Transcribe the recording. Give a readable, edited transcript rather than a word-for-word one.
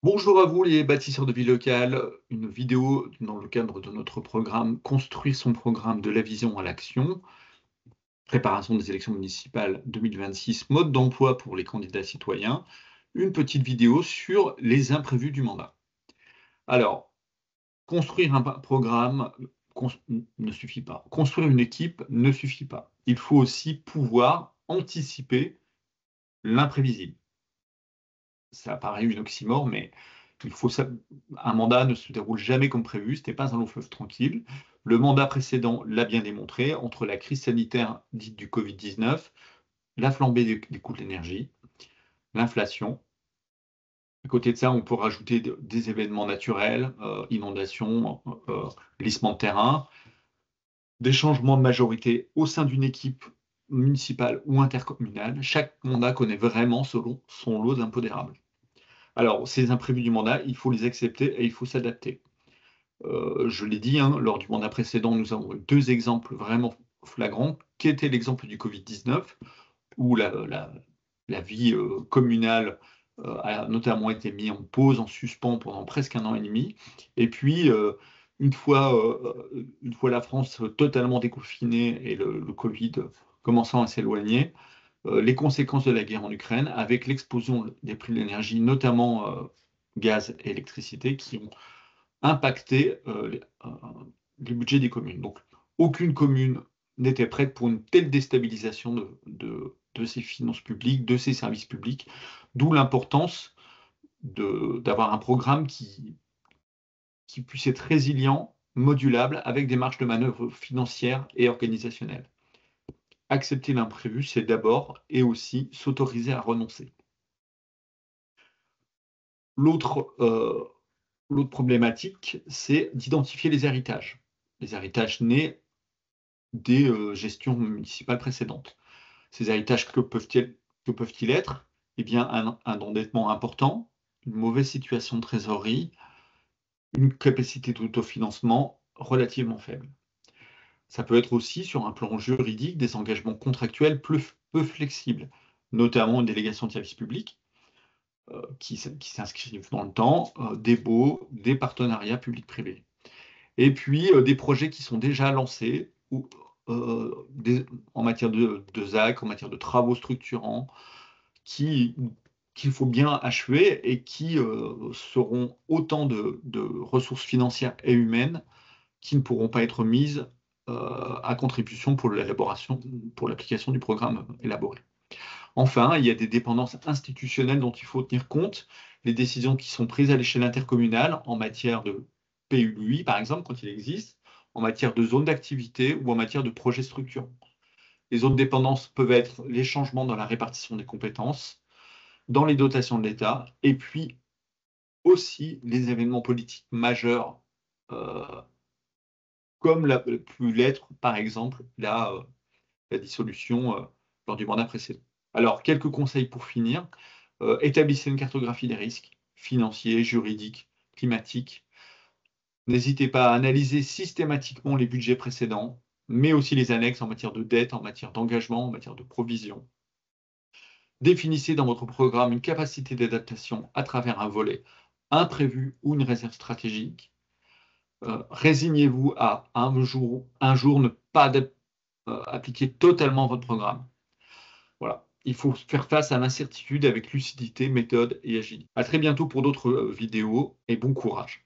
Bonjour à vous les bâtisseurs de vie locale, une vidéo dans le cadre de notre programme Construire son programme de la vision à l'action, préparation des élections municipales 2026, mode d'emploi pour les candidats citoyens, une petite vidéo sur les imprévus du mandat. Alors, construire un programme ne suffit pas. Construire une équipe ne suffit pas. Il faut aussi pouvoir anticiper l'imprévisible. Ça paraît une oxymore, mais il faut ça. Un mandat ne se déroule jamais comme prévu, ce n'est pas un long fleuve tranquille. Le mandat précédent l'a bien démontré, entre la crise sanitaire dite du Covid-19, la flambée des coûts de l'énergie, l'inflation. À côté de ça, on peut rajouter des événements naturels, inondations, glissements de terrain, des changements de majorité au sein d'une équipe municipale ou intercommunale. Chaque mandat connaît vraiment son lot d'impondérables. Alors, ces imprévus du mandat, il faut les accepter et il faut s'adapter. Je l'ai dit, hein, lors du mandat précédent, nous avons eu 2 exemples vraiment flagrants, qui était l'exemple du Covid-19, où la vie, communale, a notamment été mise en pause, en suspens pendant presque 1 an et demi. Et puis, une fois la France totalement déconfinée et le Covid commençant à s'éloigner, les conséquences de la guerre en Ukraine, avec l'explosion des prix de l'énergie, notamment, gaz et électricité, qui ont impacté, les budgets des communes. Donc aucune commune n'était prête pour une telle déstabilisation de ses finances publiques, de ses services publics, d'où l'importance d'avoir un programme qui puisse être résilient, modulable, avec des marges de manœuvre financières et organisationnelles. Accepter l'imprévu, c'est d'abord et aussi s'autoriser à renoncer. L'autre, l'autre problématique, c'est d'identifier les héritages. Les héritages nés des, gestions municipales précédentes. Ces héritages, que peuvent-ils être? Eh bien, un endettement important, une mauvaise situation de trésorerie, une capacité d'autofinancement relativement faible. Ça peut être aussi, sur un plan juridique, des engagements contractuels peu flexibles, notamment une délégation de service public, qui s'inscrivent dans le temps, des baux, des partenariats public-privé. Et puis, des projets qui sont déjà lancés ou, en matière de ZAC, en matière de travaux structurants, qui qu'il faut bien achever et qui, seront autant de ressources financières et humaines qui ne pourront pas être mises, à contribution pour l'application du programme élaboré. Enfin, il y a des dépendances institutionnelles dont il faut tenir compte, les décisions qui sont prises à l'échelle intercommunale en matière de PUI, par exemple, quand il existe, en matière de zone d'activité ou en matière de projets structurants. Les autres dépendances peuvent être les changements dans la répartition des compétences, dans les dotations de l'État, et puis aussi les événements politiques majeurs, euh, comme pu l'être, par exemple, la dissolution lors du mandat précédent. Alors, quelques conseils pour finir. Établissez une cartographie des risques financiers, juridiques, climatiques. N'hésitez pas à analyser systématiquement les budgets précédents, mais aussi les annexes en matière de dette, en matière d'engagement, en matière de provision. Définissez dans votre programme une capacité d'adaptation à travers un volet imprévu ou une réserve stratégique. Résignez-vous à un jour ne pas appliquer totalement votre programme. Voilà. Il faut faire face à l'incertitude avec lucidité, méthode et agilité. À très bientôt pour d'autres vidéos et bon courage.